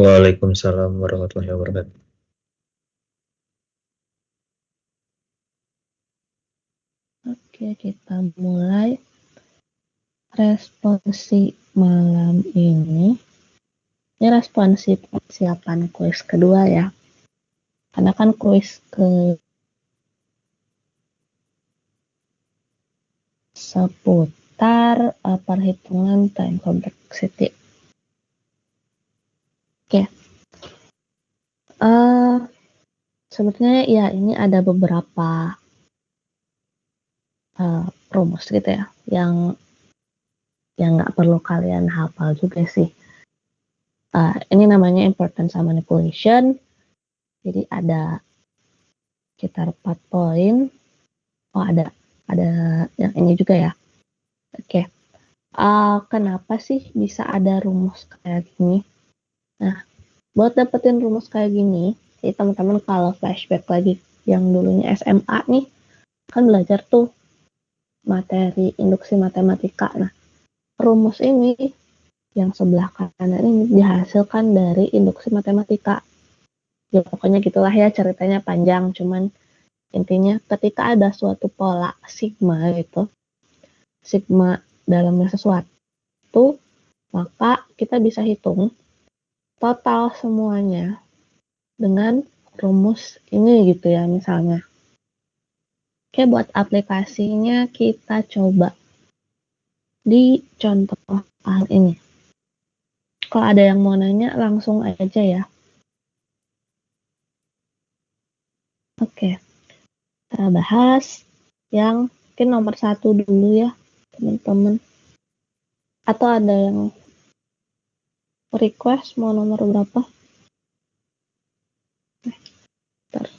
Waalaikumsalam warahmatullahi wabarakatuh. Oke, kita mulai responsi malam ini. Ini responsi persiapan kuis kedua ya. Karena kan kuis ke seputar perhitungan time complexity. Oke. Sebetulnya ya ini ada beberapa rumus gitu ya yang nggak perlu kalian hafal juga sih. Ini namanya importance manipulation. Jadi ada sekitar 4 poin. Oh ada yang ini juga ya. Oke. Kenapa sih bisa ada rumus kayak gini? Nah, buat dapetin rumus kayak gini, jadi teman-teman kalau flashback lagi yang dulunya SMA nih, kan belajar tuh materi induksi matematika. Nah, rumus ini yang sebelah kanan ini dihasilkan dari induksi matematika. Ya pokoknya gitulah ya, ceritanya panjang, cuman intinya ketika ada suatu pola sigma gitu, sigma dalamnya sesuatu, maka kita bisa hitung total semuanya dengan rumus ini gitu ya misalnya. Oke, buat aplikasinya kita coba di contoh hal ini. Kalau ada yang mau nanya langsung aja ya. Oke, kita bahas yang mungkin nomor 1 dulu ya teman-teman. Atau ada yang request mau nomor berapa? Bentar.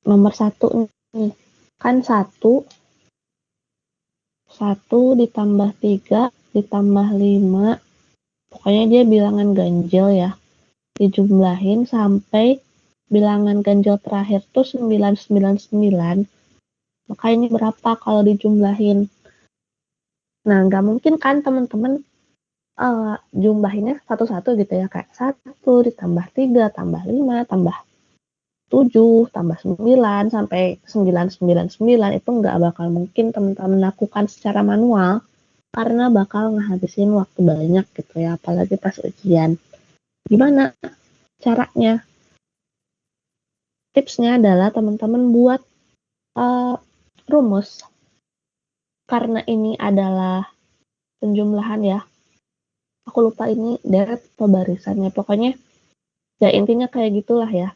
Nomor 1 nih, kan 1 ditambah 3 ditambah 5, pokoknya dia bilangan ganjil ya, dijumlahin sampai bilangan ganjil terakhir tuh 999, maka ini berapa kalau dijumlahin? Nah, nggak mungkin kan teman-teman jumlahinnya satu-satu gitu ya, kayak 1 ditambah 3 tambah 5 tambah 7 tambah 9 sampai 999, itu nggak bakal mungkin teman-teman lakukan secara manual karena bakal ngehabisin waktu banyak gitu ya, apalagi pas ujian. Gimana caranya? Tipsnya adalah teman-teman buat rumus. Karena ini adalah penjumlahan ya. Aku lupa ini deret atau barisannya. Pokoknya ya intinya kayak gitulah ya.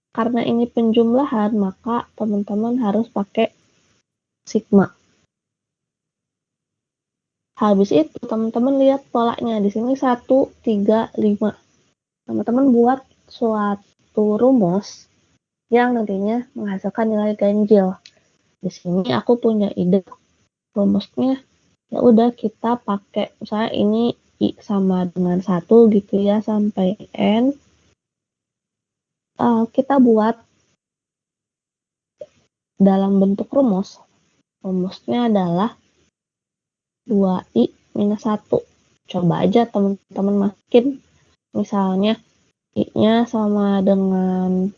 Karena ini penjumlahan, maka teman-teman harus pakai sigma. Habis itu teman-teman lihat polanya di sini 1, 3, 5. Teman-teman buat suatu rumus yang nantinya menghasilkan nilai ganjil. Di sini aku punya ide rumusnya. Ya udah kita pakai misalnya ini I sama dengan 1 gitu ya sampai N. Kita buat dalam bentuk rumus. Rumusnya adalah 2I minus 1. Coba aja teman-teman masukin. Misalnya I-nya sama dengan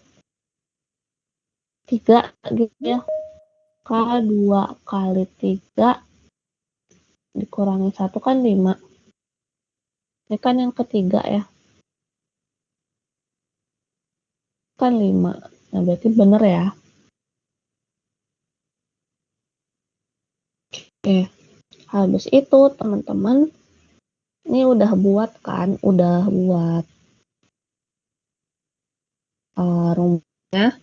3 gitu ya. K2 kali 3 dikurangi 1 kan 5. Ini kan yang ketiga ya. Kan 5. Nah berarti bener ya. Oke. Habis itu teman-teman ini udah buat rumusnya.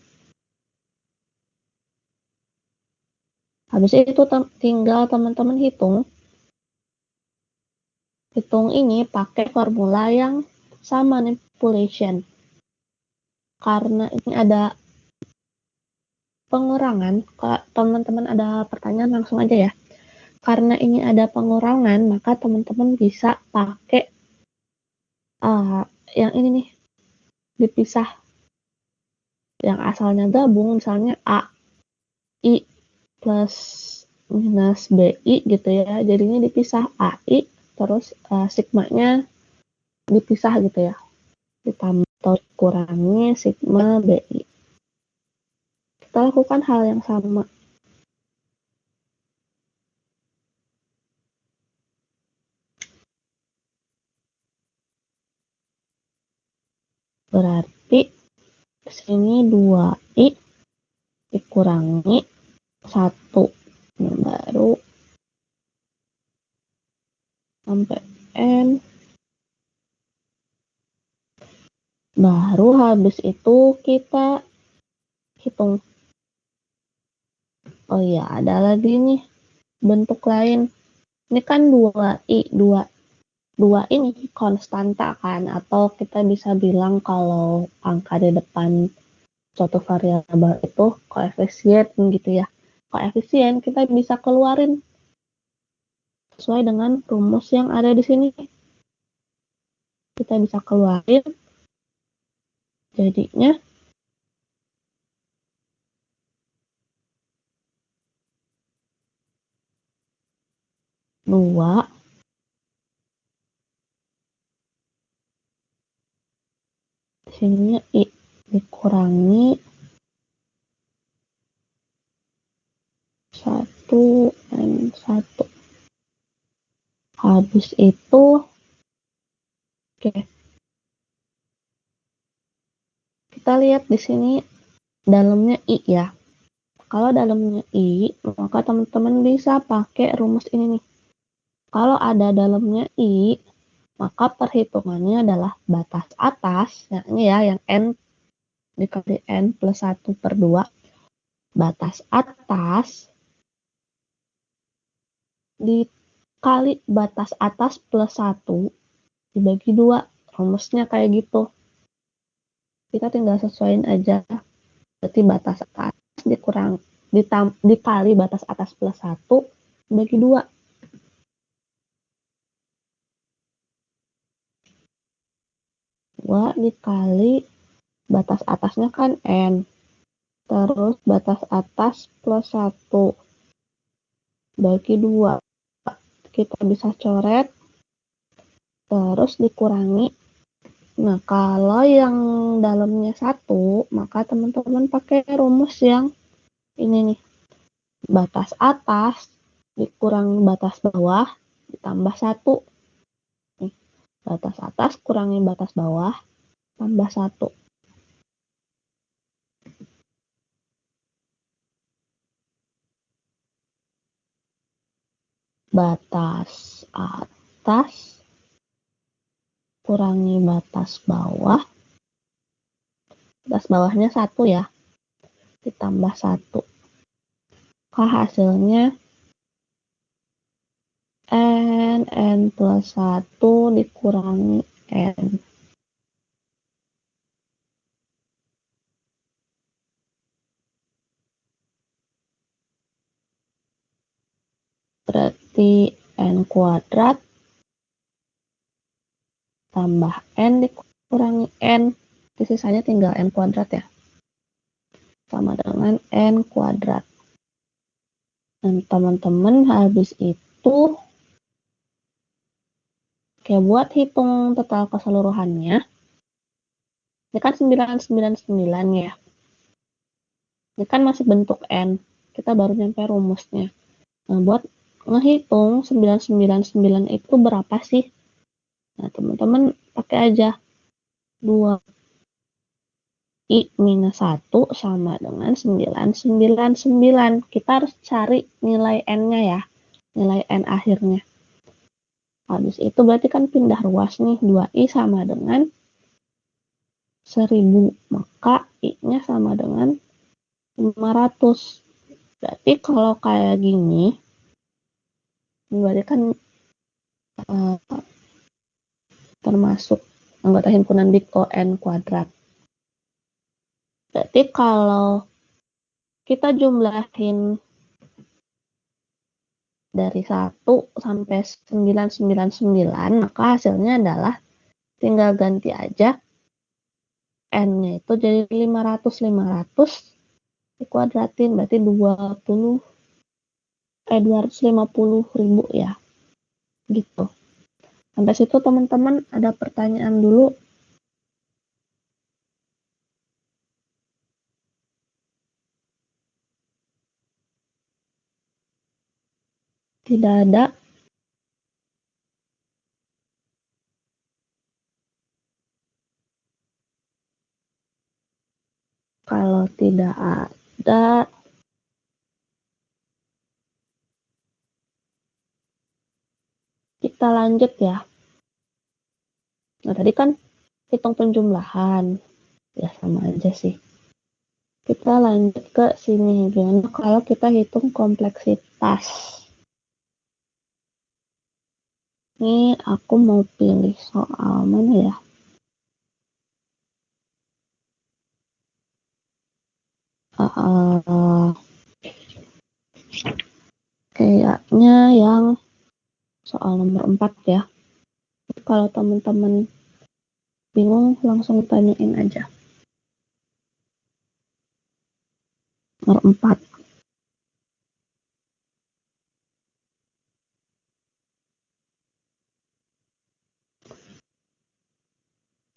Habis itu tinggal teman-teman hitung ini pakai formula yang sama manipulation. Karena ini ada pengurangan, kalau teman-teman ada pertanyaan langsung aja ya. Karena ini ada pengurangan, maka teman-teman bisa pakai yang ini nih, dipisah. Yang asalnya gabung, misalnya AI plus minus BI gitu ya, jadinya dipisah AI, terus sigmanya dipisah gitu ya, ditambah atau kurangi sigma BI. Kita lakukan hal yang sama. Berarti sini 2i dikurangi 1. Ini baru sampai n. Baru habis itu kita hitung. Oh iya, ada lagi nih bentuk lain. Ini kan 2i, 2 ini konstanta kan, atau kita bisa bilang kalau angka di depan suatu variabel itu koefisien gitu ya. Koefisien kita bisa keluarin sesuai dengan rumus yang ada di sini. Kita bisa keluarin jadinya 2 sininya i dikurangi 1 n 1. Habis itu kita lihat di sini dalamnya i ya. Kalau dalamnya i, maka teman-teman bisa pakai rumus ini nih. Kalau ada dalamnya i, maka perhitungannya adalah batas atas, ya, ini ya yang n dikali n plus 1 per 2. Batas atas dikali batas atas plus 1 dibagi 2. Rumusnya kayak gitu. Kita tinggal sesuaiin aja. Berarti batas atas dikali batas atas plus 1 dibagi 2. Dikali batas atasnya kan n. Terus batas atas plus 1 bagi 2. Kita bisa coret. Terus dikurangi. Nah, kalau yang dalamnya 1, maka teman-teman pakai rumus yang ini nih. Batas atas dikurangi batas bawah ditambah 1. Nih, batas atas kurangi batas bawah tambah 1. Batas atas kurangi batas bawah. Batas bawahnya 1 ya. Ditambah 1. Hasilnya n plus 1 dikurangi n. Berarti n kuadrat tambah n dikurangi n. Sisanya tinggal n kuadrat ya. Sama dengan n kuadrat. Dan teman-teman habis itu buat hitung total keseluruhannya. Ini kan 999 ya. Ini kan masih bentuk n. Kita baru nyampe rumusnya. Nah, buat ngehitung 999 itu berapa sih? Nah, teman-teman pakai aja 2 i minus 1 sama dengan 999. Kita harus cari nilai n-nya ya. Nilai n akhirnya. Habis itu berarti kan pindah ruas nih. 2i sama dengan 1000. Maka i-nya sama dengan 500. Berarti kalau kayak gini, berarti kan termasuk anggota himpunan big O n kuadrat. Berarti kalau kita jumlahin dari 1 sampai 999, maka hasilnya adalah tinggal ganti aja N-nya itu jadi 500 dikuadratin berarti 250.000 ya. Gitu. Sampai situ teman-teman ada pertanyaan dulu? Tidak ada. Kalau tidak ada, kita lanjut ya. Nah, tadi kan hitung penjumlahan. Ya, sama aja sih. Kita lanjut ke sini. Gimana kalau kita hitung kompleksitas? Ini aku mau pilih soal mana ya? Kayaknya yang soal nomor 4 ya. Kalau teman-teman bingung langsung tanyain aja. Nomor 4.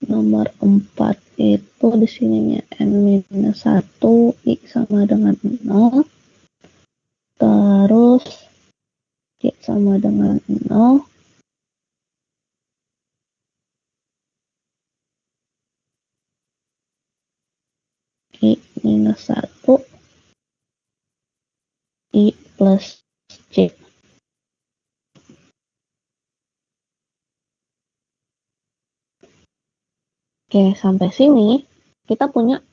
Nomor 4 itu di sininya N-1, I sama dengan 0. Terus Y sama dengan 0. I minus 1. I plus C. Oke, sampai sini kita punya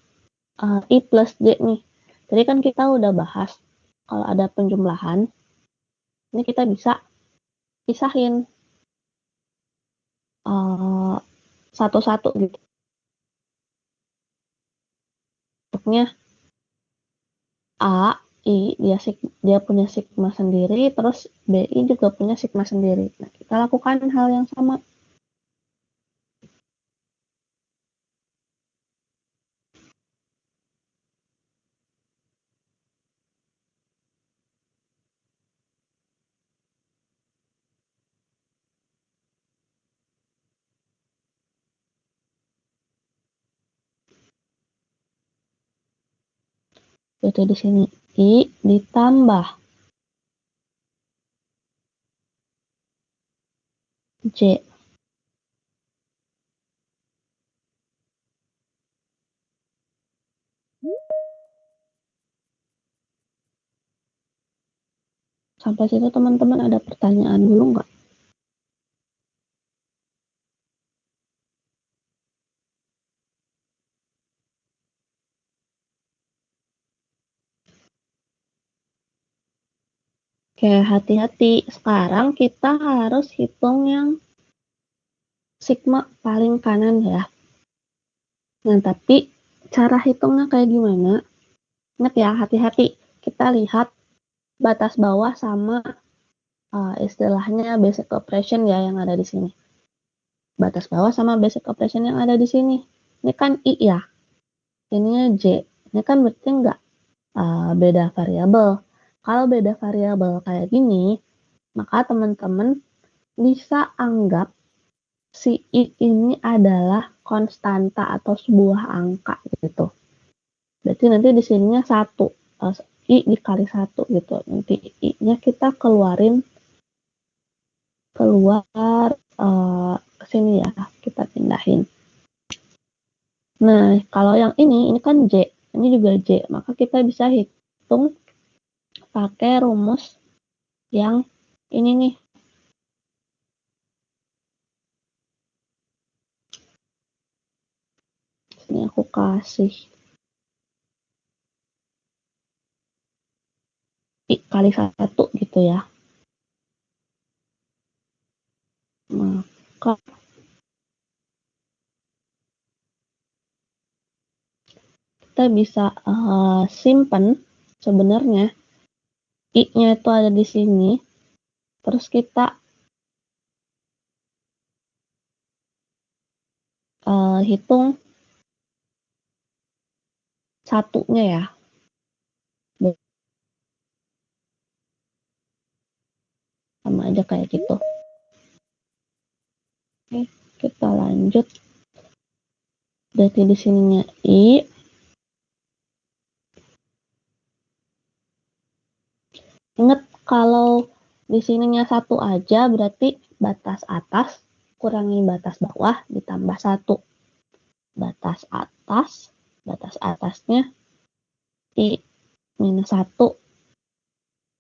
I plus J nih. Tadi kan kita udah bahas kalau ada penjumlahan, ini kita bisa pisahin satu-satu gitu. Bentuknya A, I dia punya sigma sendiri, terus BI juga punya sigma sendiri. Nah, kita lakukan hal yang sama. Itu di sini I ditambah J. Sampai situ teman-teman ada pertanyaan dulu nggak? Oke, hati-hati. Sekarang kita harus hitung yang sigma paling kanan ya. Nah, tapi cara hitungnya kayak gimana? Ingat ya, hati-hati. Kita lihat batas bawah sama istilahnya basic operation ya yang ada di sini. Batas bawah sama basic operation yang ada di sini. Ini kan I ya. Ininya J. Ini kan berarti nggak beda variabel. Kalau beda variabel kayak gini, maka teman-teman bisa anggap si I ini adalah konstanta atau sebuah angka gitu. Berarti nanti di sininya 1. I dikali 1 gitu. Nanti I-nya kita keluar ke sini ya. Kita pindahin. Nah, kalau yang ini kan J. Ini juga J. Maka kita bisa hitung pakai rumus yang ini nih. Ini aku kasih I kali 1 gitu ya. Maka kita bisa simpen sebenarnya I-nya itu ada di sini. Terus kita hitung satunya ya. Sama aja kayak gitu. Oke, kita lanjut. Berarti di sininya I. Ingat kalau di sininya satu aja berarti batas atas kurangi batas bawah ditambah 1. Batas atasnya I minus 1.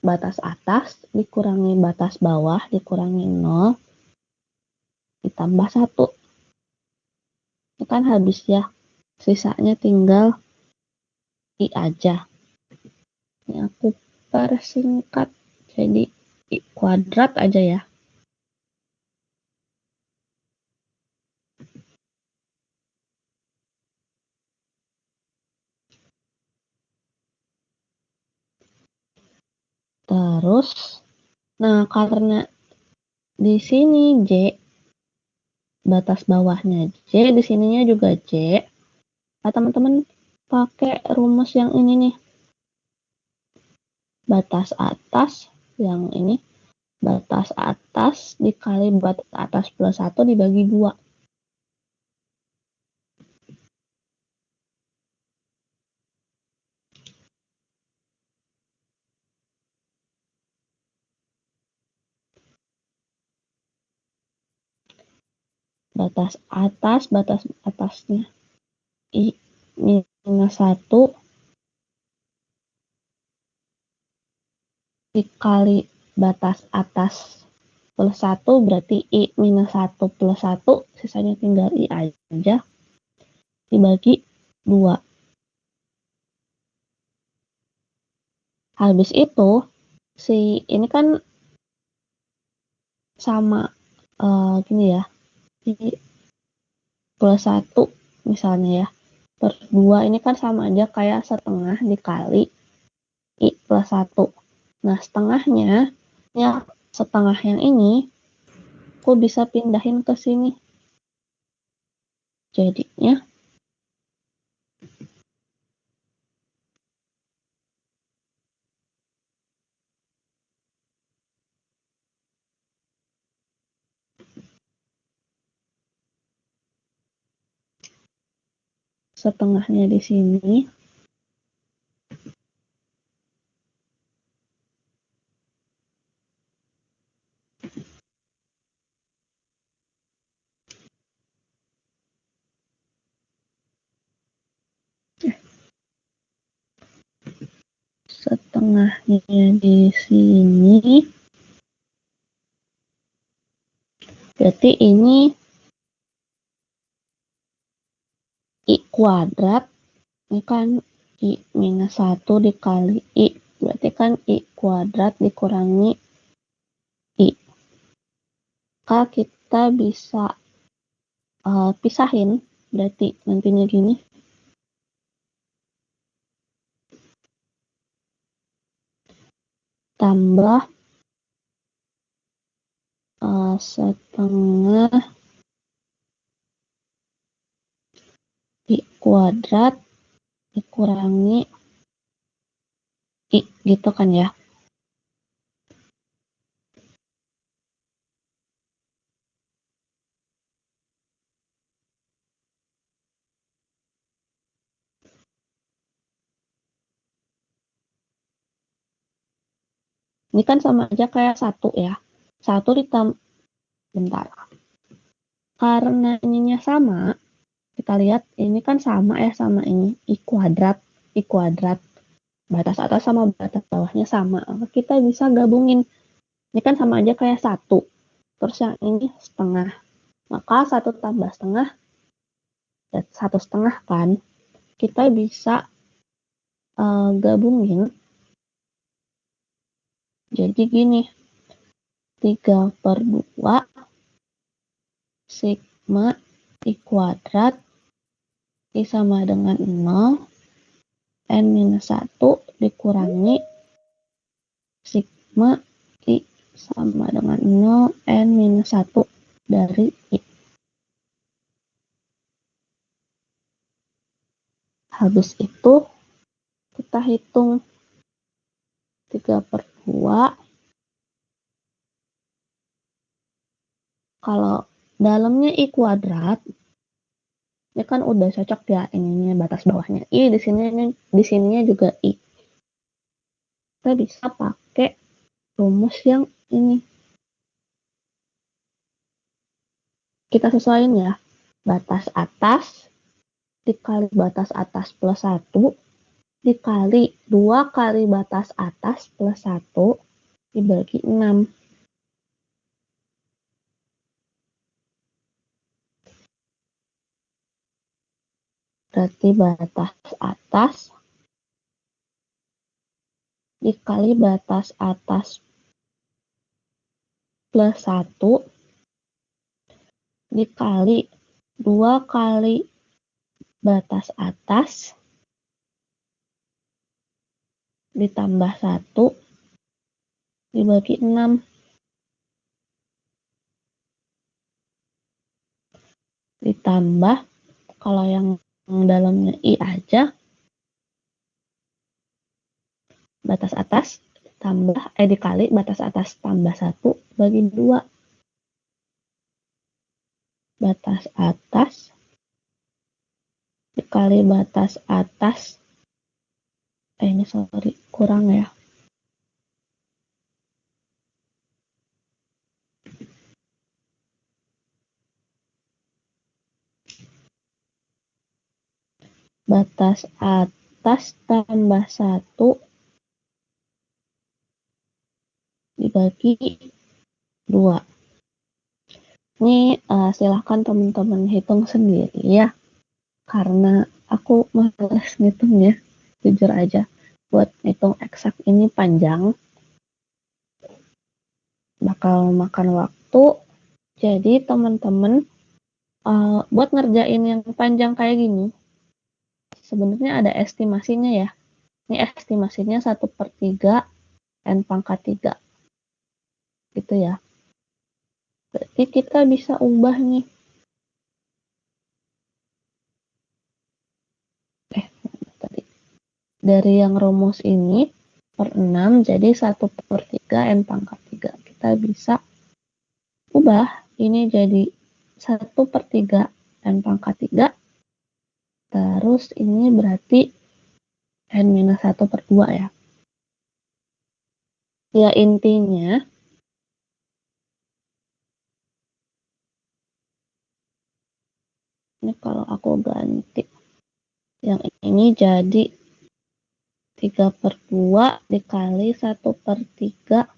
Batas atas dikurangi batas bawah dikurangi 0 ditambah 1. Itu kan habis ya. Sisanya tinggal I aja. Ini aku persingkat jadi I kuadrat aja ya. Terus, nah karena di sini J, batas bawahnya J, di sininya juga J. Nah, teman-teman pakai rumus yang ini nih. Batas atas yang ini, batas atas dikali batas atas plus 1 dibagi 2. Batas atasnya I minus 1 dikali batas atas plus 1 berarti I minus 1 plus 1 sisanya tinggal I aja dibagi 2. Habis itu si ini kan sama gini ya, I plus 1 misalnya ya per 2 ini kan sama aja kayak setengah dikali I plus 1. Nah setengahnya ya setengah yang ini aku bisa pindahin ke sini jadinya setengahnya di sini setengahnya di sini berarti ini I kuadrat ini kan I minus 1 dikali I berarti kan I kuadrat dikurangi I. Kalau kita bisa pisahin berarti nantinya gini tambah setengah I kuadrat dikurangi I gitu kan ya. Ini kan sama aja kayak 1 ya. 1 ditambah bentar. Karena ininya sama, kita lihat ini kan sama ya sama ini I kuadrat. Batas atas sama batas bawahnya sama. Kita bisa gabungin. Ini kan sama aja kayak 1. Terus yang ini setengah. Maka 1 tambah setengah, 1,5 kan. Kita bisa gabungin. Jadi gini. 3/2 sigma I kuadrat I sama dengan 0 N minus 1 dikurangi sigma I sama dengan 0 N minus 1 dari I. Habis itu Kita hitung 3/2. Kalau dalamnya I kuadrat, ini kan udah cocok ya ininya batas bawahnya I, di sininya juga I. Kita bisa pakai rumus yang ini. Kita sesuaiin ya. Batas atas dikali batas atas plus 1 dikali 2 kali batas atas plus 1 dibagi 6. Berarti batas atas dikali batas atas plus 1 dikali 2 kali batas atas ditambah 1 dibagi 6. Ditambah, kalau yang dalamnya I aja, batas atas dikali batas atas tambah 1 bagi 2. Batas atas dikali batas atas ini kurang ya. Batas atas tambah 1 dibagi 2. Ini silahkan teman-teman hitung sendiri ya. Karena aku males ngitungnya, jujur aja. Buat hitung eksak ini panjang. Bakal makan waktu. Jadi teman-teman buat ngerjain yang panjang kayak gini, sebenarnya ada estimasinya ya. Ini estimasinya 1/3 N pangkat 3. Gitu ya. Berarti kita bisa ubah nih. Dari yang rumus ini per 6 jadi 1/3 N pangkat 3. Kita bisa ubah ini jadi 1/3 N pangkat 3. Terus ini berarti N-1/2 ya. Ya intinya ini kalau aku ganti yang ini jadi 3/2 dikali 1/3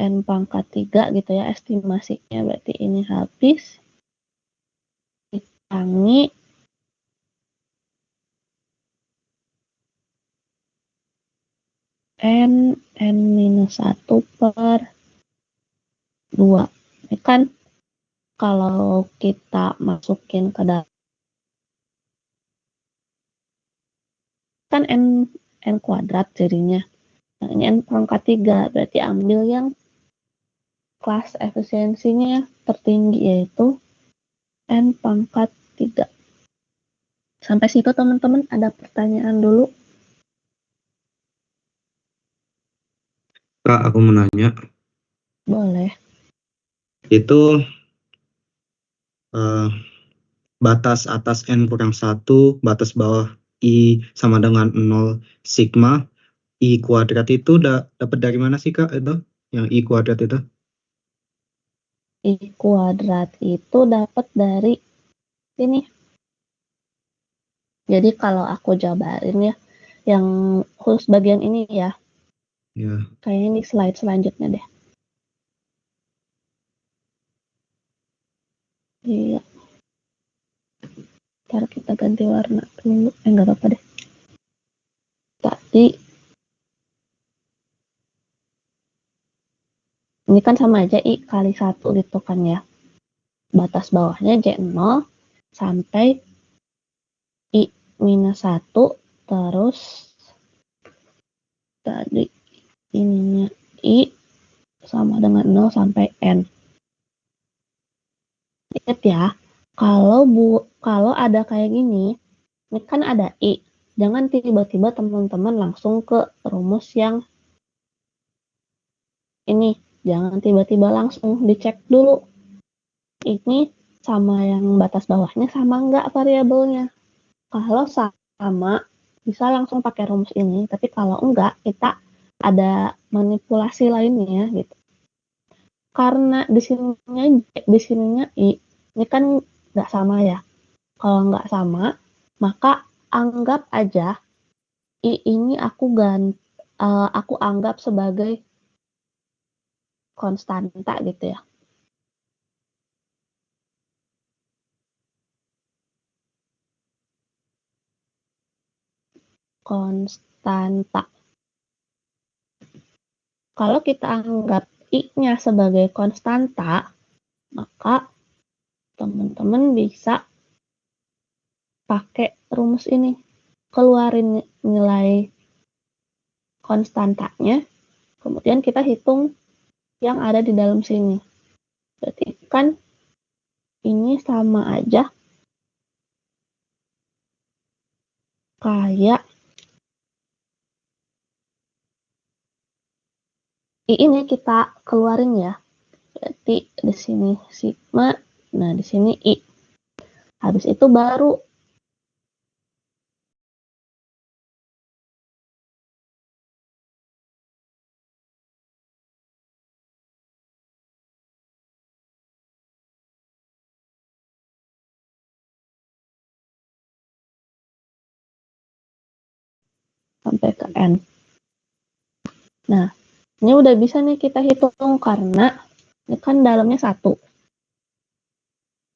N pangkat 3 gitu ya estimasinya. Berarti ini habis dikurangi N-1/2. Ini kan kalau kita masukin ke dalam kan N kuadrat jadinya. Nah, ini N pangkat 3. Berarti ambil yang kelas efisiensinya tertinggi yaitu N pangkat 3. Sampai situ teman-teman ada pertanyaan dulu? Kak, aku mau nanya. Boleh. Itu batas atas N-1, batas bawah I sama dengan 0 sigma, I kuadrat itu dapat dari mana sih Kak itu? Yang I kuadrat itu? I kuadrat itu dapat dari sini. Jadi kalau aku jabarin ya, yang khusus bagian ini ya. Ya. Kayaknya di slide selanjutnya deh. Iya. Ntar kita ganti warna dulu. Nggak apa-apa deh. Tadi ini kan sama aja I kali 1 gitu kan ya. Batas bawahnya J0 sampai I-1 terus tadi ininya I sama dengan 0 sampai N. Ingat ya, kalau ada kayak gini, ini kan ada I, jangan tiba-tiba teman-teman langsung ke rumus yang ini. Jangan tiba-tiba langsung dicek dulu. Ini sama yang batas bawahnya sama nggak variabelnya. Kalau sama, bisa langsung pakai rumus ini. Tapi kalau enggak, kita ada manipulasi lainnya gitu. Karena di sininya I, ini kan nggak sama ya. Kalau nggak sama, maka anggap aja I ini aku anggap sebagai konstanta gitu ya. Konstanta. Kalau kita anggap I-nya sebagai konstanta, maka teman-teman bisa pakai rumus ini. Keluarin nilai konstantanya, kemudian kita hitung yang ada di dalam sini. Berarti kan ini sama aja kayak I ini kita keluarin ya. Berarti di sini sigma, nah di sini I. Habis itu baru sampai ke N. Nah, ini udah bisa nih kita hitung karena ini kan dalamnya 1.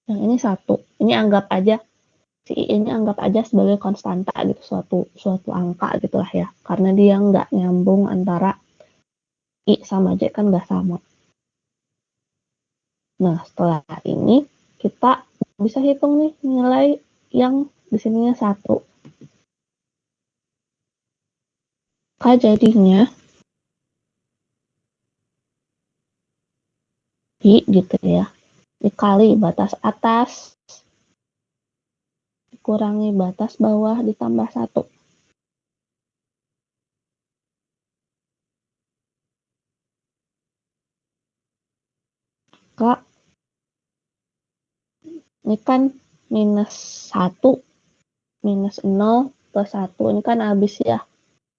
Yang ini 1. Ini anggap aja si I ini anggap aja sebagai konstanta gitu, suatu angka gitulah ya. Karena dia nggak nyambung antara I sama J kan nggak sama. Nah, setelah ini kita bisa hitung nih nilai yang di sininya 1. Maka jadinya I gitu ya, dikali batas atas dikurangi batas bawah ditambah 1. Maka ini kan minus 1 minus 0 plus 1 ini kan habis ya.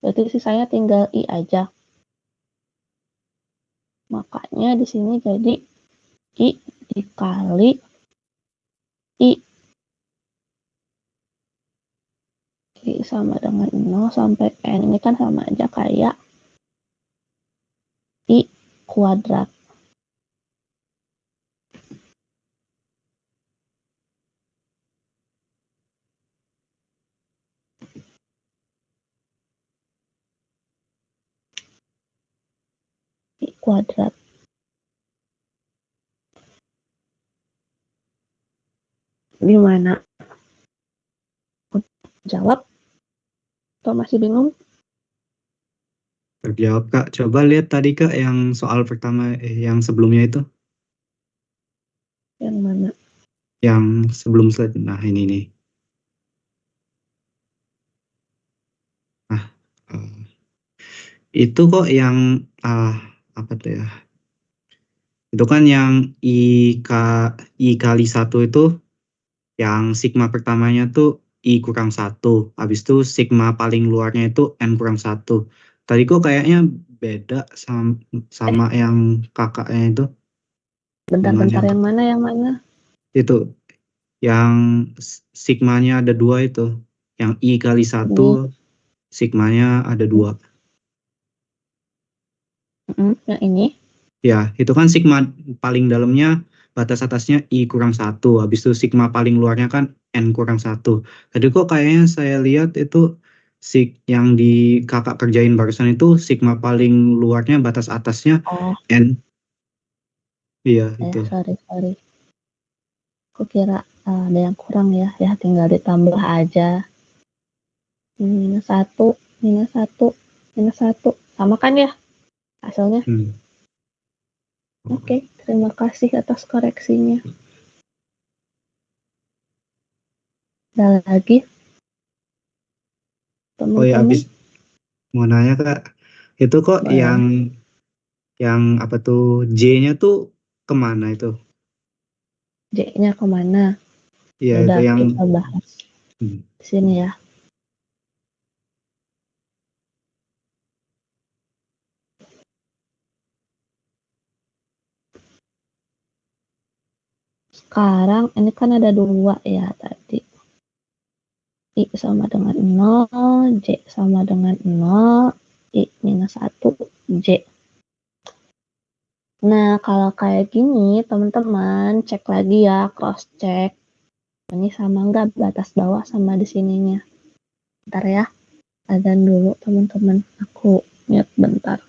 Berarti sisanya tinggal I aja. Makanya di sini jadi I dikali I. I sama dengan 0 sampai N. Ini kan sama aja kayak I kuadrat. I kuadrat. Gimana? Jawab? Atau masih bingung? Terjawab Kak. Coba lihat tadi Kak yang soal pertama yang sebelumnya itu. Yang mana? Yang sebelum slide. Nah, ini nih. Nah, itu kok yang apa tuh ya? Itu kan yang I kali 1 itu yang sigma pertamanya tuh I kurang 1. Habis itu sigma paling luarnya itu N kurang 1. Tadi kok kayaknya beda sama yang kakaknya itu. Bentar-bentar yang mana? Yang mana? Itu yang sigmanya ada 2 itu. Yang I kali 1 sigmanya ada 2. Yang ini? Ya, itu kan sigma paling dalamnya batas atasnya I kurang 1. Habis itu sigma paling luarnya kan N kurang 1. Tadi kok kayaknya saya lihat itu yang di kakak kerjain barusan itu sigma paling luarnya batas atasnya N. Iya, itu. Sorry. Aku kira ada yang kurang ya. Ya tinggal ditambah aja. Minus 1, minus 1, minus 1. Sama kan ya hasilnya? Oke, terima kasih atas koreksinya. Ada lagi? Oh ya, teman-teman. habis mau nanya Kak, itu kok Boleh. yang apa tuh J-nya tuh kemana itu? J-nya kemana? Iya Ya itu udah yang kita bahas hmm, di sini ya. Sekarang ini kan ada dua ya tadi. I sama dengan 0, J sama dengan 0, I minus 1, J. Nah, kalau kayak gini, teman-teman, cek lagi ya, cross check. Ini sama nggak batas bawah sama di sininya. Bentar ya, adzan dulu teman-teman. Aku mute bentar.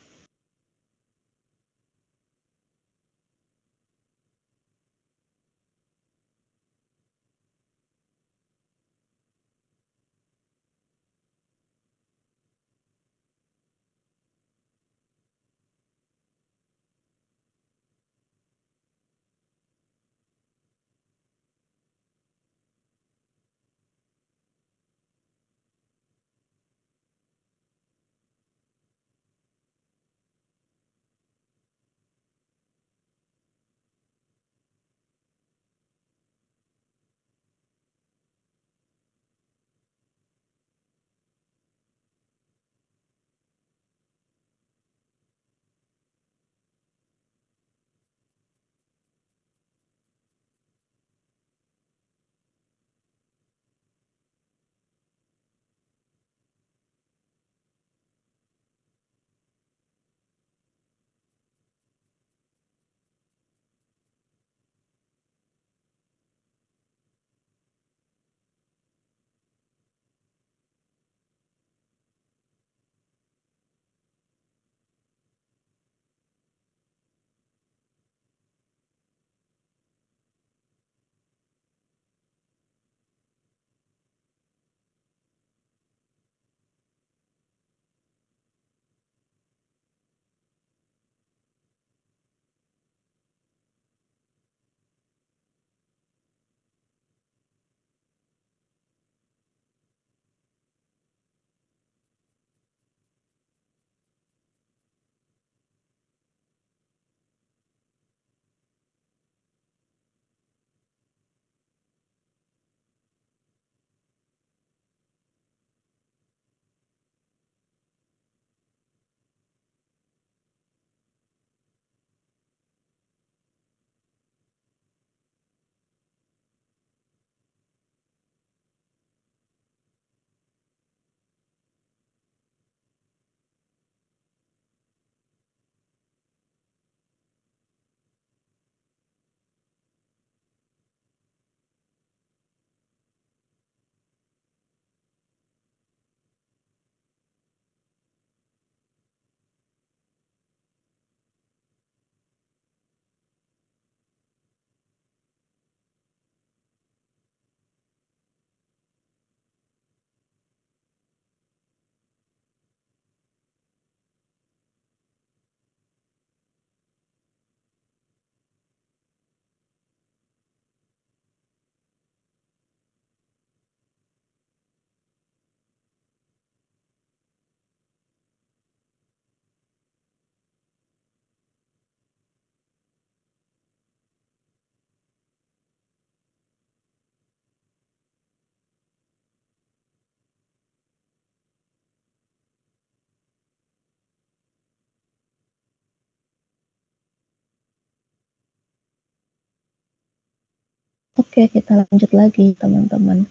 Oke, kita lanjut lagi teman-teman.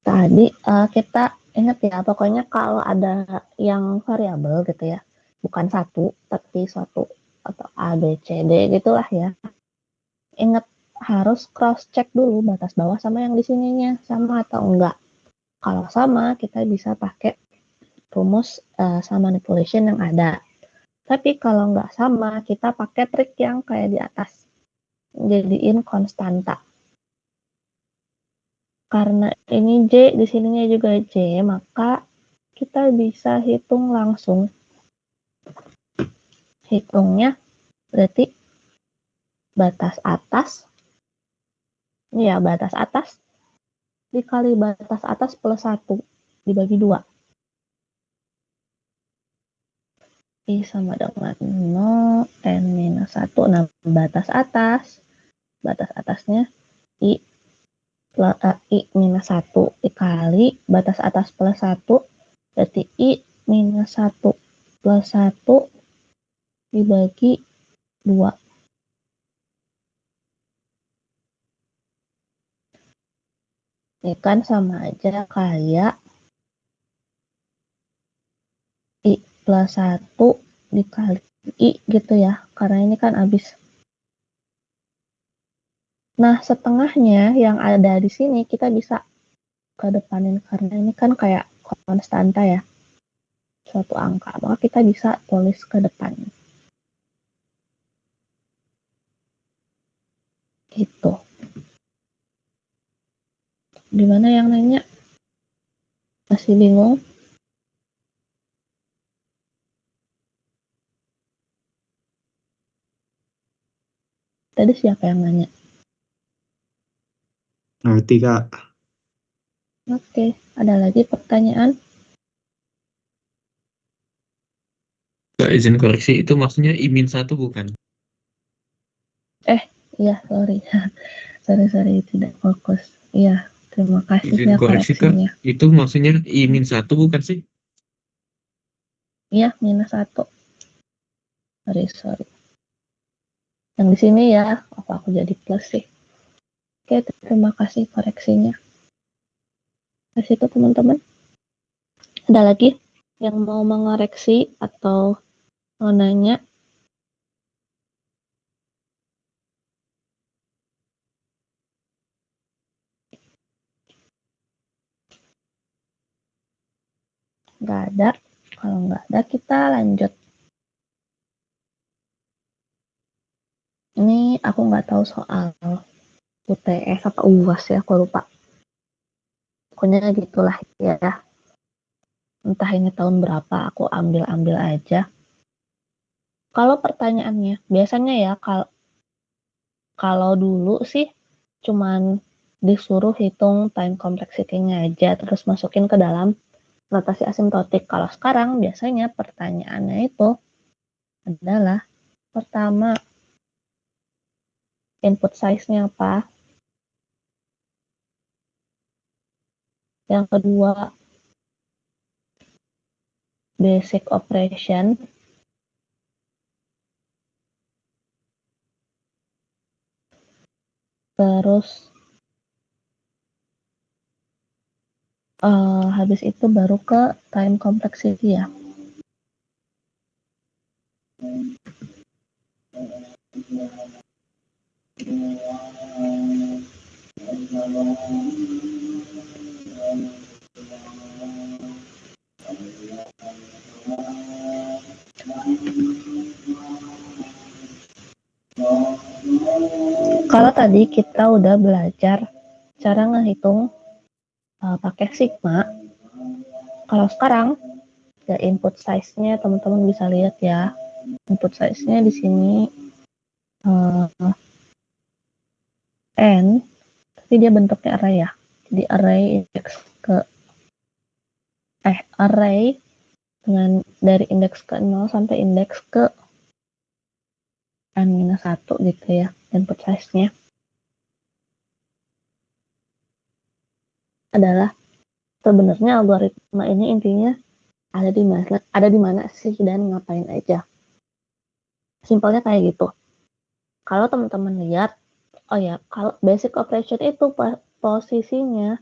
Tadi kita ingat ya, pokoknya kalau ada yang variabel gitu ya, bukan satu, tapi suatu atau A, B, C, D gitulah ya. Ingat harus cross check dulu batas bawah sama yang di sininya, sama atau enggak. Kalau sama, kita bisa pakai rumus sama manipulation yang ada. Tapi kalau nggak sama, kita pakai trik yang kayak di atas. Jadiin konstanta. Karena ini J, di sininya juga J, maka kita bisa hitung langsung. Hitungnya berarti batas atas, ya batas atas dikali batas atas plus 1. dibagi 2. I sama dengan 0, N minus 1. Nah, batas atasnya I minus 1 dikali batas atas plus 1, berarti I minus 1 plus 1 dibagi 2. Ini kan sama aja kayak I plus 1 dikali I gitu ya, karena ini kan habis. Nah, setengahnya yang ada di sini kita bisa ke depanin, karena ini kan kayak konstanta ya, suatu angka, maka kita bisa tulis ke depan. Gitu. Gimana yang nanya? Masih bingung? Tadi siapa yang nanya? Ngerti, Kak. Oke, ada lagi pertanyaan? Kak, izin koreksi, itu maksudnya I-1 bukan? Iya, sorry. sorry, tidak fokus. Iya, terima kasih Izin ya koreksi, Kak. koreksinya. Itu maksudnya I-1 bukan sih? Iya, minus 1. Sorry. Yang di sini ya, apa aku jadi plus sih? Oke, terima kasih koreksinya. Di situ teman-teman. Ada lagi yang mau mengoreksi atau mau nanya? Nggak ada. Kalau nggak ada, kita lanjut. Ini aku nggak tahu soal UTS apa UAS ya, aku lupa. Pokoknya gitulah ya. Entah ini tahun berapa, aku ambil aja. Kalau pertanyaannya, biasanya ya kalau dulu sih cuman disuruh hitung time complexity-nya aja, terus masukin ke dalam notasi asimtotik. Kalau sekarang biasanya pertanyaannya itu adalah pertama input size-nya apa, yang kedua basic operation, terus habis itu baru ke time complexity ya. Kalau tadi kita udah belajar cara ngehitung pakai sigma, kalau sekarang ya input size-nya teman-teman bisa lihat ya. Input size-nya di sini n, tapi dia bentuknya array ya. Jadi array dengan dari indeks ke 0 sampai indeks ke n-1 gitu ya, input size-nya. Adalah sebenarnya algoritma ini intinya ada di mana sih dan ngapain aja. Simpelnya kayak gitu. Kalau teman-teman lihat, oh ya, kalau basic operation itu posisinya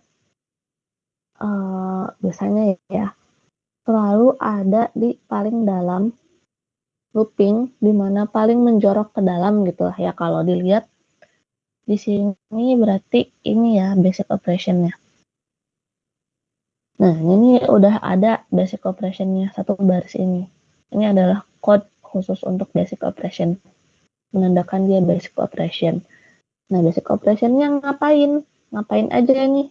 biasanya ya selalu ada di paling dalam looping, di mana paling menjorok ke dalam gitu lah ya. Kalau dilihat di sini berarti ini ya basic operationnya. Nah, ini udah ada basic operationnya, satu baris ini. Ini adalah code khusus untuk basic operation, menandakan dia basic operation. Nah, basic operationnya ngapain aja nih?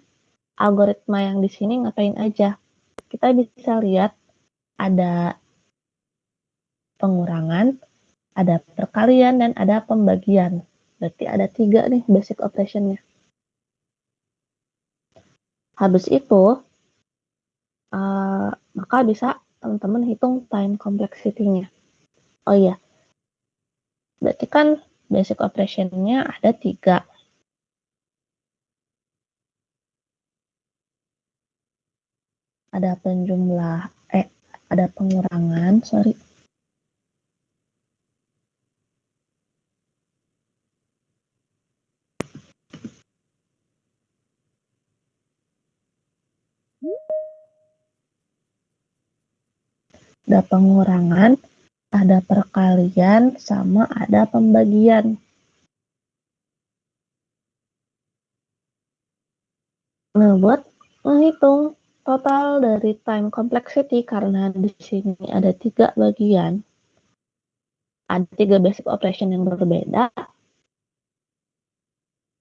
Algoritma yang di sini ngapain aja? Kita bisa lihat ada pengurangan, ada perkalian, dan ada pembagian. Berarti ada 3 nih basic operationnya. Habis itu, maka bisa teman-teman hitung time complexity-nya. Oh iya, berarti kan basic operation-nya ada 3. Ada ada pengurangan, sorry. Ada pengurangan, ada perkalian, sama ada pembagian. Nah, buat menghitung total dari time complexity, karena di sini ada 3 bagian, ada 3 basic operation yang berbeda,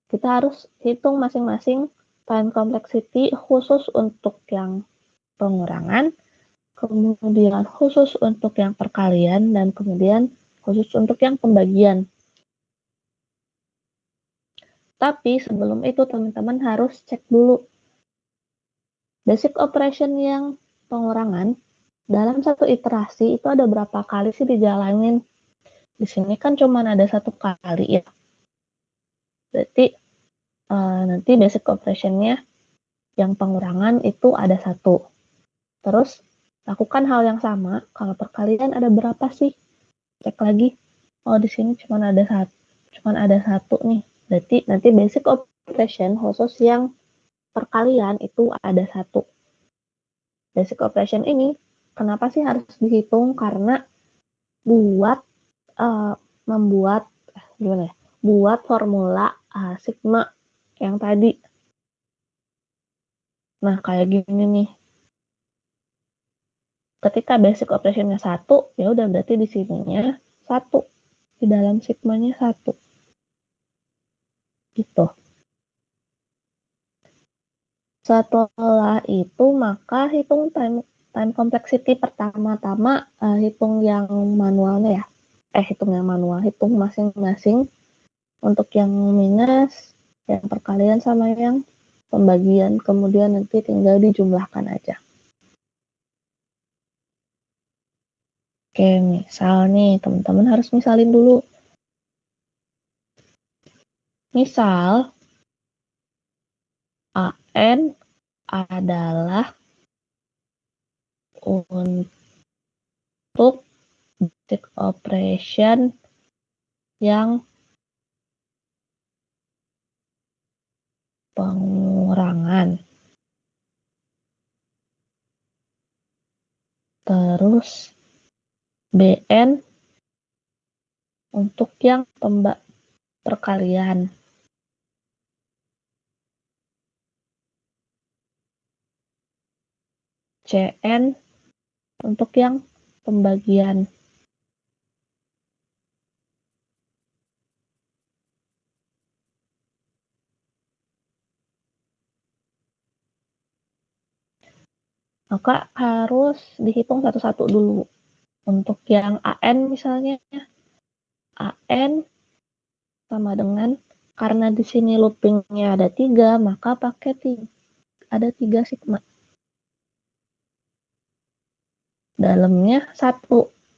kita harus hitung masing-masing time complexity khusus untuk yang pengurangan, kemudian khusus untuk yang perkalian, dan kemudian khusus untuk yang pembagian. Tapi sebelum itu teman-teman harus cek dulu basic operation yang pengurangan dalam satu iterasi itu ada berapa kali sih dijalanin. Di sini kan cuma ada 1 kali ya. Berarti nanti basic operationnya yang pengurangan itu ada 1. Terus lakukan hal yang sama. Kalau perkalian ada berapa sih? Cek lagi. Oh, di sini cuma ada 1 nih. Berarti nanti basic operation khusus yang perkalian itu ada 1. Basic operation ini kenapa sih harus dihitung? Karena buat buat formula sigma yang tadi. Nah, kayak gini nih. Ketika basic operationnya 1, ya udah berarti di sininya 1. Di dalam sigmanya 1. Gitu. Setelah itu maka hitung time complexity pertama-tama, hitung yang manualnya ya. Hitung yang manual, hitung masing-masing untuk yang minus, yang perkalian sama yang pembagian, kemudian nanti tinggal dijumlahkan aja. Oke, misal nih teman-teman harus misalin dulu. Misal AN adalah untuk basic operation yang pengurangan. Terus BN untuk yang perkalian. CN untuk yang pembagian. Maka harus dihitung satu-satu dulu. Untuk yang AN misalnya, AN sama dengan, karena di sini loopingnya ada 3, maka pakai ada 3 sigma. Dalamnya 1.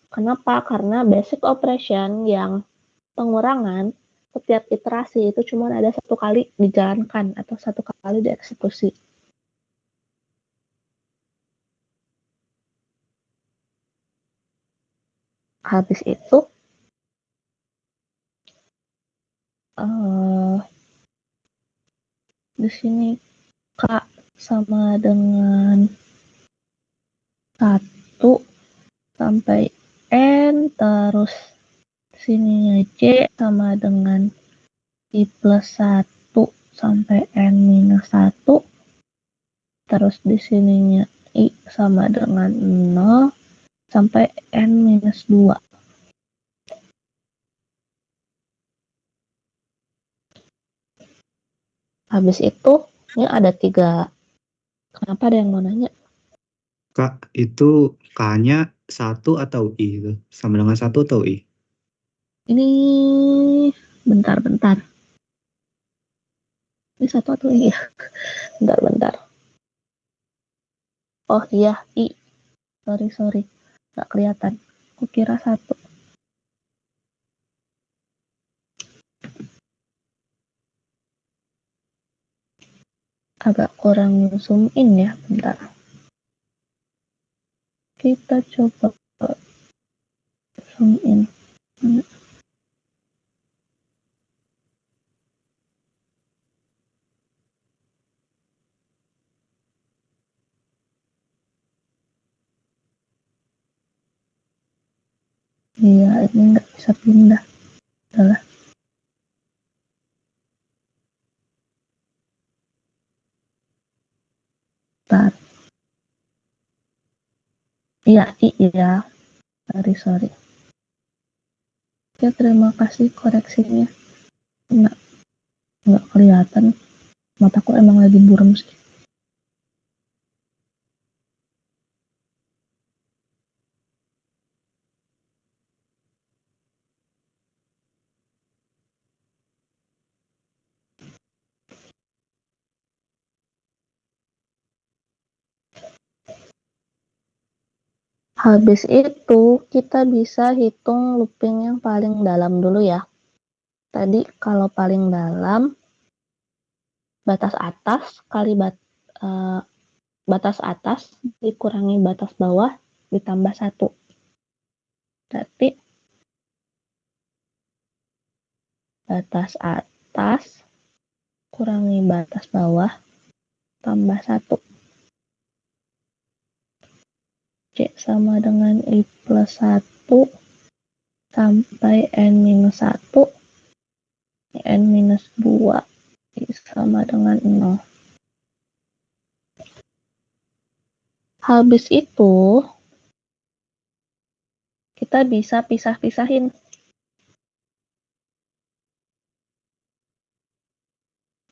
Kenapa? Karena basic operation yang pengurangan setiap iterasi itu cuma ada 1 kali dijalankan atau 1 kali dieksekusi. Habis itu di sini K sama dengan 1 sampai N, terus sininya C sama dengan I plus 1 sampai N minus 1, terus di sininya I sama dengan 0 sampai N minus 2. Habis itu ini ada 3. Kenapa ada yang mau nanya? Kak, itu K-nya 1 atau I itu? Sama dengan 1 atau I? Ini bentar. Ini 1 atau I? Bentar. Oh iya, I. Sorry. Nggak kelihatan. Kukira 1. Agak kurang zoom in ya, bentar. Kita coba zoom in. Iya, ini nggak bisa pindah. Adalah. Bentar. Iya. Sorry. Ya, terima kasih koreksinya. Nggak kelihatan. Mataku emang lagi buram sih. Habis itu kita bisa hitung looping yang paling dalam dulu ya. Tadi kalau paling dalam batas atas kali batas atas dikurangi batas bawah ditambah 1. Berarti batas atas kurangi batas bawah tambah 1. C sama dengan I plus 1 sampai N minus 1. N minus 2 I sama dengan 0. Habis itu kita bisa pisah-pisahin.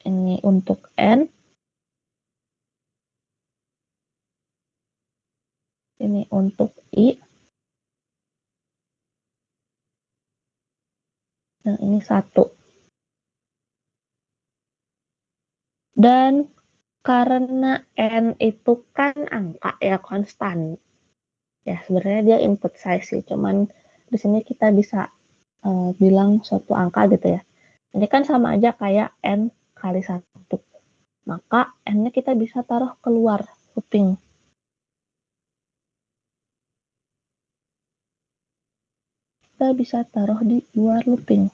Ini untuk N, ini untuk I, dan ini 1. Dan karena N itu kan angka ya, konstan. Ya, sebenarnya dia input size sih, cuman di sini kita bisa bilang suatu angka gitu ya. Ini kan sama aja kayak N kali 1. Maka N-nya kita bisa taruh keluar looping. Kita bisa taruh di luar looping.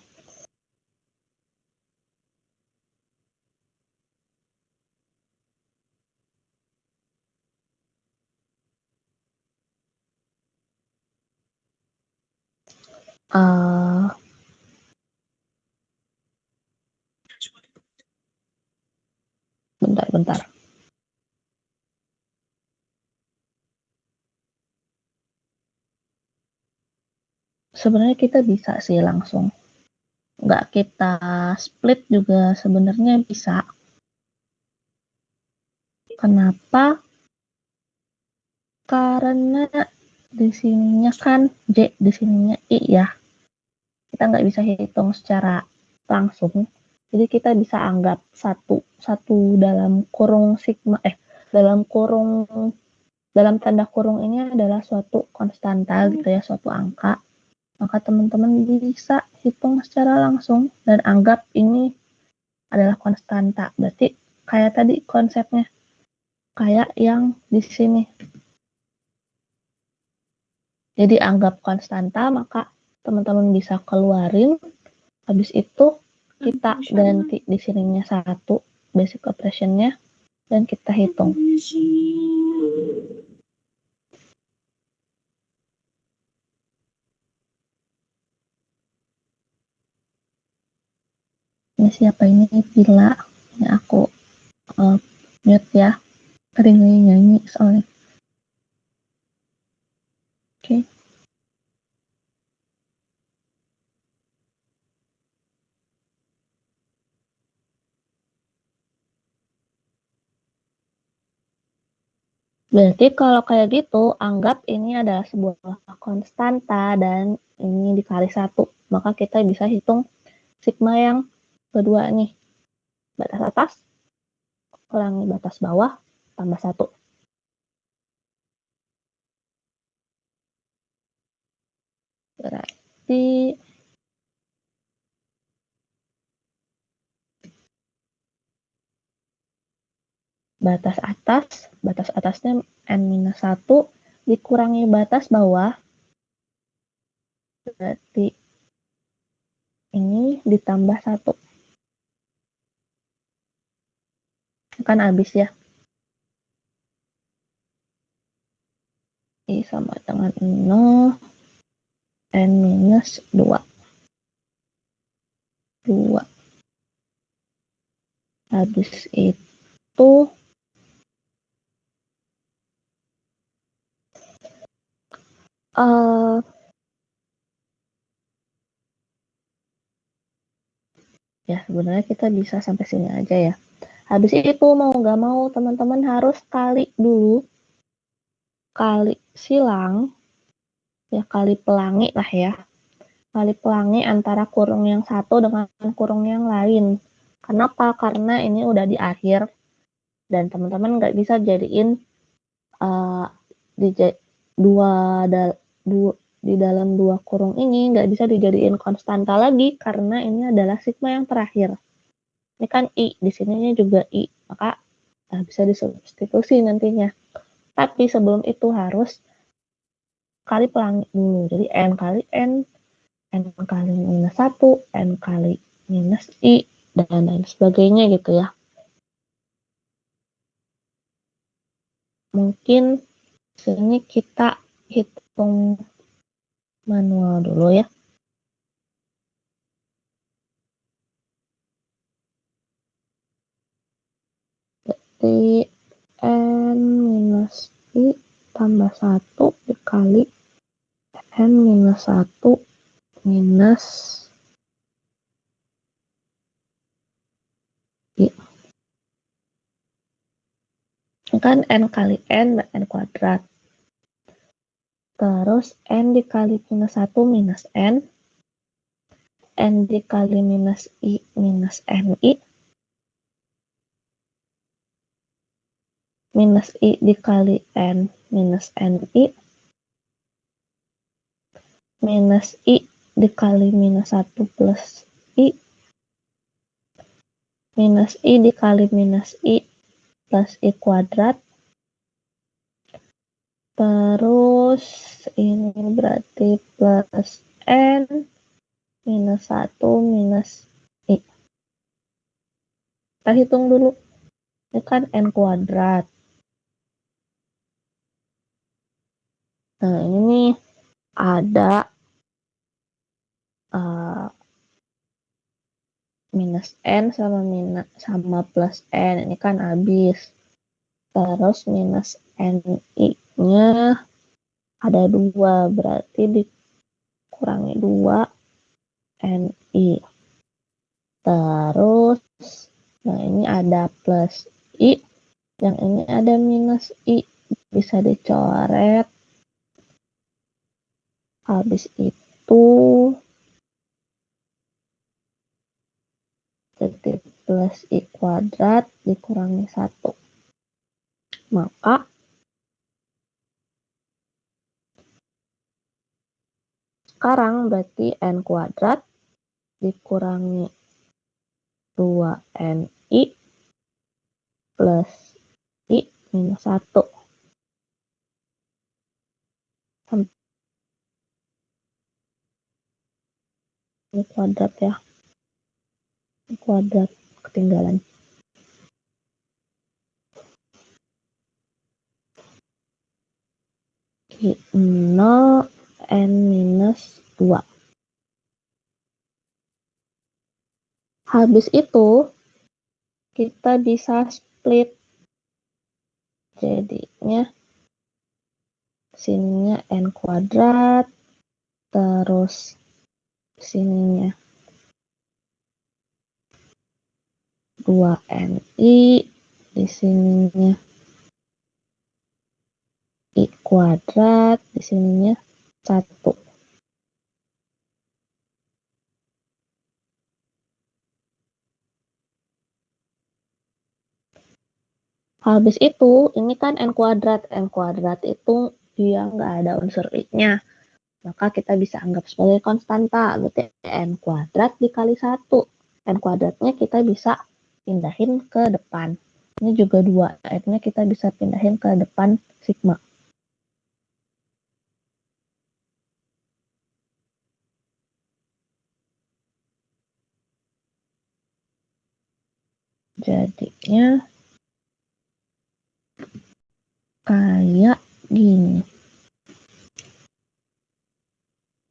Bentar. Sebenarnya kita bisa sih langsung. Nggak kita split juga sebenarnya bisa. Kenapa? Karena di sininya kan J, di sininya I ya. Kita nggak bisa hitung secara langsung. Jadi kita bisa anggap satu dalam kurung sigma, dalam tanda kurung ini adalah suatu konstanta gitu ya, suatu angka. Maka teman-teman bisa hitung secara langsung dan anggap ini adalah konstanta. Berarti kayak tadi konsepnya, kayak yang di sini. Jadi anggap konstanta, maka teman-teman bisa keluarin. Habis itu kita ganti di sininya 1 basic operationnya dan kita hitung. Ini siapa ini? Pila. Ini aku mute ya. Sering nyanyi soalnya. Oke. Berarti kalau kayak gitu, anggap ini adalah sebuah konstanta dan ini dikali 1. Maka kita bisa hitung sigma yang kedua nih. Batas atas kurangi batas bawah tambah 1. berarti batas atasnya n-1 dikurangi batas bawah, berarti ini ditambah 1. Kan habis ya. I sama dengan 0, n-2. 2. Habis itu ya sebenarnya kita bisa sampai sini aja ya. Habis itu mau nggak mau teman-teman harus kali dulu, kali silang, ya kali pelangi lah ya. Kali pelangi antara kurung yang satu dengan kurung yang lain. Kenapa? Karena ini udah di akhir dan teman-teman nggak bisa jadiin di dalam dua kurung ini nggak bisa dijadiin konstanta lagi karena ini adalah sigma yang terakhir. Ini kan I, di sininya juga I, maka bisa disubstitusi nantinya. Tapi sebelum itu harus kali pelangi dulu. Jadi N kali N kali minus 1, N kali minus I, dan lain sebagainya gitu ya. Mungkin sini kita hitung manual dulu ya. Jadi N minus I tambah 1 dikali N minus 1 minus I. Kan N kali N kuadrat. Terus N dikali minus 1 minus N dikali minus I minus NI, minus I dikali N minus NI, minus I dikali minus 1 plus I, minus I dikali minus I plus I kuadrat. Terus ini berarti plus N minus 1 minus I. Kita hitung dulu. Ini kan N kuadrat. Nah, ini nih ada minus N sama plus N. Ini kan habis. Terus minus NI-nya ada 2. Berarti dikurangi 2 NI. Terus, nah ini ada plus I, yang ini ada minus I, bisa dicoret. Habis itu, jadi plus I kuadrat dikurangi 1. Maka, sekarang berarti N kuadrat dikurangi 2NI plus I minus 1. Ini kuadrat ya. Ini kuadrat ketinggalan. I 0 N minus 2. Habis itu, kita bisa split. Jadinya, sininya N kuadrat, terus sininya 2NI, di sininya I kuadrat, di sininya 1. Habis itu, ini kan N kuadrat. N kuadrat itu dia nggak ada unsur I-nya. maka kita bisa anggap sebagai konstanta, berarti n kuadrat dikali 1. N kuadratnya kita bisa pindahin ke depan. Ini juga 2, n-nya kita bisa pindahin ke depan sigma. Jadinya kayak gini.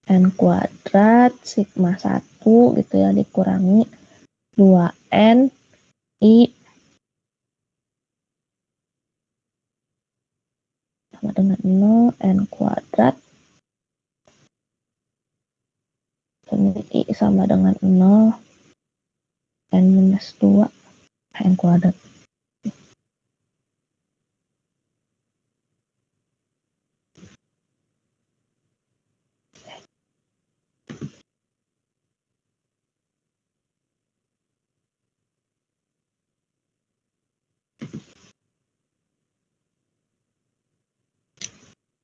N kuadrat sigma 1 gitu ya dikurangi 2N I sama dengan 0, N kuadrat. Ini I sama dengan 0, N minus 2, N kuadrat.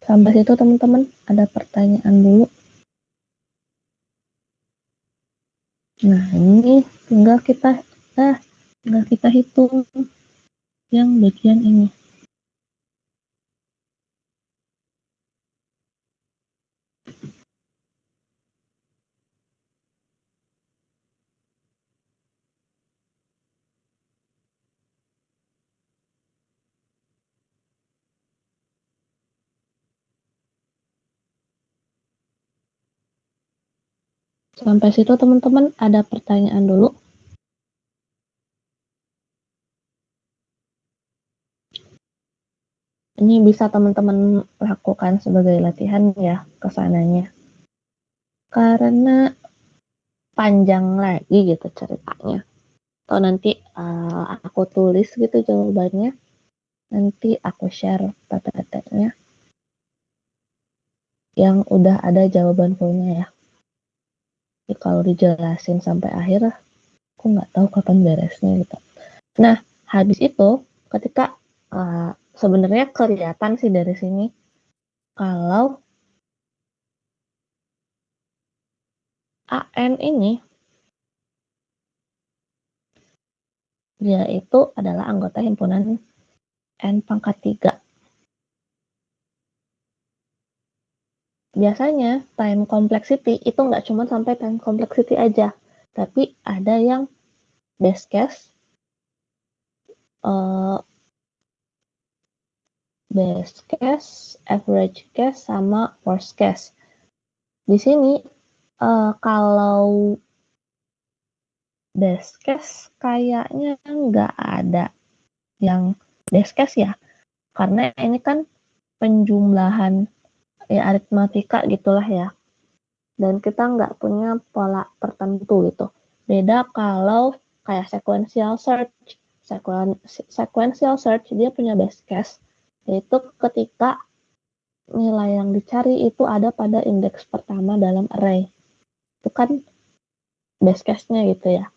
Sampai situ teman-teman, ada pertanyaan dulu. Nah, ini tinggal kita hitung yang bagian ini. Sampai situ teman-teman, ada pertanyaan dulu. Ini bisa teman-teman lakukan sebagai latihan ya kesananya. Karena panjang lagi gitu ceritanya. Atau nanti aku tulis gitu jawabannya. Nanti aku share PPT-nya yang udah ada jawaban fullnya ya. Jadi kalau dijelasin sampai akhir, aku nggak tahu kapan beresnya gitu. Nah, habis itu ketika sebenarnya kelihatan sih dari sini kalau AN ini dia itu adalah anggota himpunan N pangkat 3. Biasanya time complexity itu nggak cuma sampai time complexity aja, tapi ada yang best case, average case, sama worst case. Di sini kalau best case kayaknya nggak ada yang best case ya, karena ini kan penjumlahan ya aritmatika gitulah ya, dan kita nggak punya pola tertentu gitu. Beda kalau kayak sequential search dia punya best case, yaitu ketika nilai yang dicari itu ada pada indeks pertama dalam array. Itu kan best case-nya gitu ya.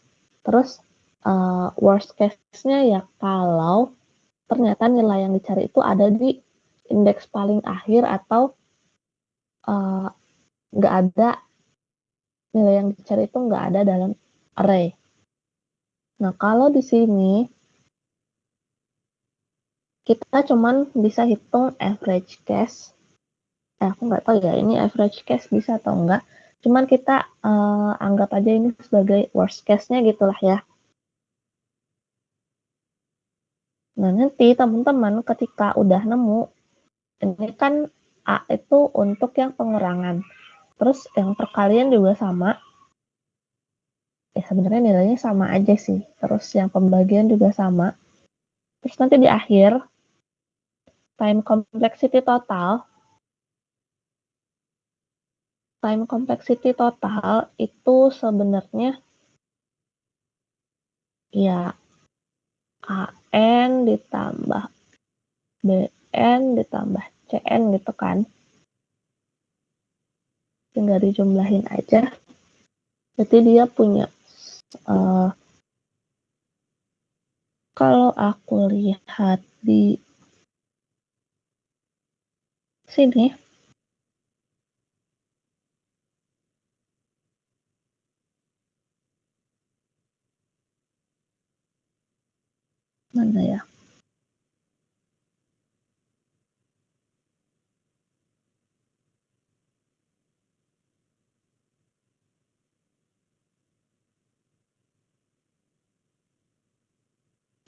Terus worst case-nya ya kalau ternyata nilai yang dicari itu ada di indeks paling akhir atau nggak ada, nilai yang dicari itu nggak ada dalam array. Nah, kalau di sini kita cuman bisa hitung average case. Aku nggak tahu ya ini average case bisa atau enggak. Cuman kita anggap aja ini sebagai worst case-nya gitulah ya. Nah, nanti teman-teman ketika udah nemu, ini kan A itu untuk yang pengurangan. Terus yang perkalian juga sama. Ya sebenarnya nilainya sama aja sih. Terus yang pembagian juga sama. Terus nanti di akhir, time complexity total itu sebenarnya ya KN ditambah BN ditambah CN gitu kan. Tinggal dijumlahin aja. Berarti dia punya kalau aku lihat di sini mana ya?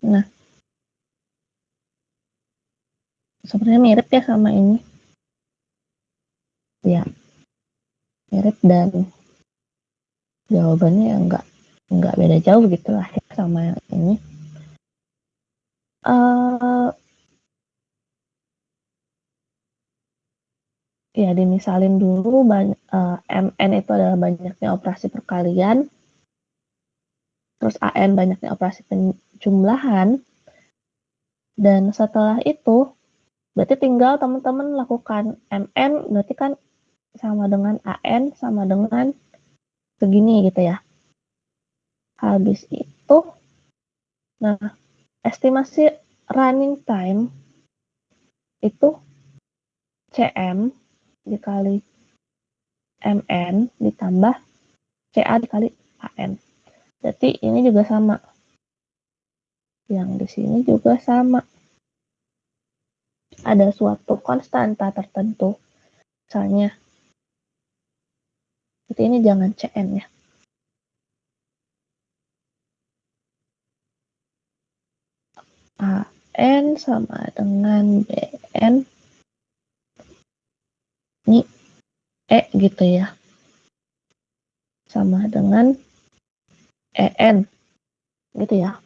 Nah, sebenarnya mirip ya sama ini. Ya, mirip dan jawabannya ya nggak beda jauh gitu lah ya sama yang ini. Ya dimisalin dulu MN itu adalah banyaknya operasi perkalian, terus AN banyaknya operasi penjumlahan, dan setelah itu berarti tinggal teman-teman lakukan MN, berarti kan sama dengan AN sama dengan segini gitu ya. Habis itu, nah estimasi running time itu CM dikali MN ditambah CA dikali AN. Berarti ini juga sama. Yang di sini juga sama. Ada suatu konstanta tertentu. Misalnya, berarti ini jangan CN ya. AN sama dengan BN. Ini E gitu ya. Sama dengan EN. Gitu ya.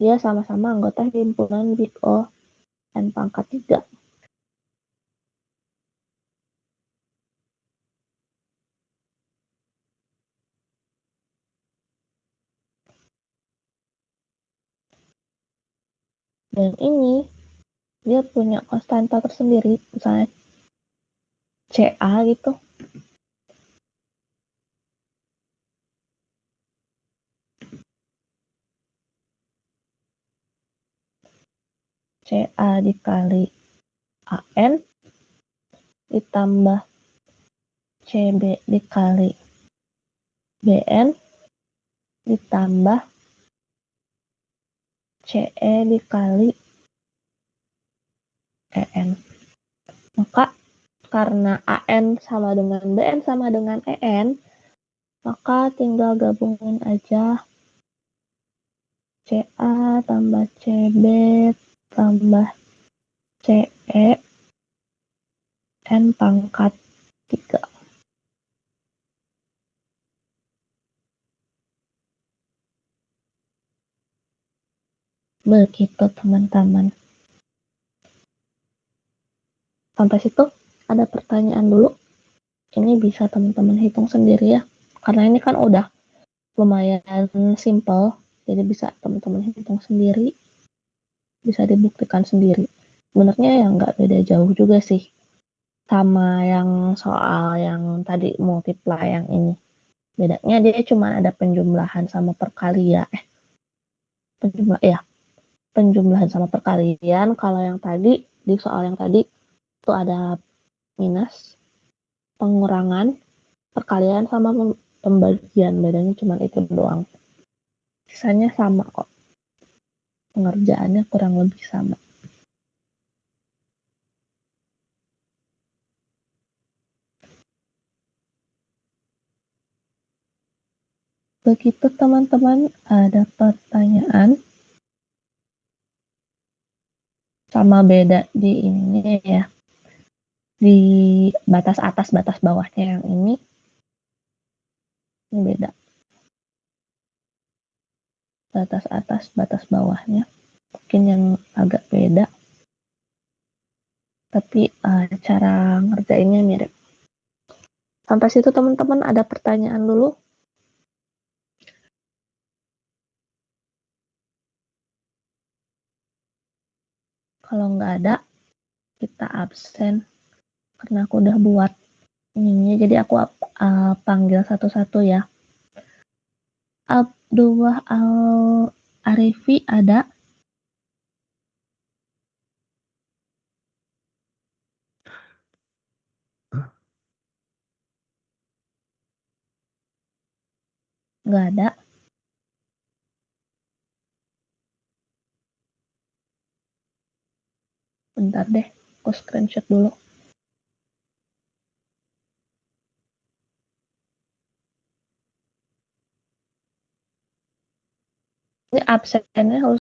Dia sama-sama anggota himpunan bit O N pangkat 3. Dan ini dia punya konstanta tersendiri, misalnya CA gitu. CA dikali AN ditambah CB dikali BN ditambah CE dikali EN. Maka karena AN sama dengan BN sama dengan EN, maka tinggal gabungin aja CA tambah CB tambah CE N pangkat 3. Begitu teman-teman. Sampai situ ada pertanyaan dulu. Ini bisa teman-teman hitung sendiri ya. Karena ini kan udah lumayan simple. Jadi bisa teman-teman hitung sendiri. Bisa dibuktikan sendiri. Sebenarnya ya nggak beda jauh juga sih. Sama yang soal yang tadi multiply yang ini. Bedanya dia cuma ada penjumlahan sama perkalian. Penjumlahan sama perkalian. Kalau yang tadi, di soal yang tadi, itu ada minus, pengurangan, perkalian, sama pembagian. Bedanya cuma itu doang. Sisanya sama kok. Pengerjaannya kurang lebih sama. Begitu teman-teman, ada pertanyaan? Sama beda di ini ya. Di batas atas, batas bawahnya yang ini beda. Batas atas, batas bawahnya. Mungkin yang agak beda. Tapi cara ngerjainnya mirip. Sampai situ teman-teman ada pertanyaan dulu? Kalau nggak ada, kita absen. Karena aku udah buat ini, jadi aku panggil satu-satu ya. Abdullah Al-Arifi ada? Nggak ada. Bentar deh, aku screenshot dulu. Ini absennya harus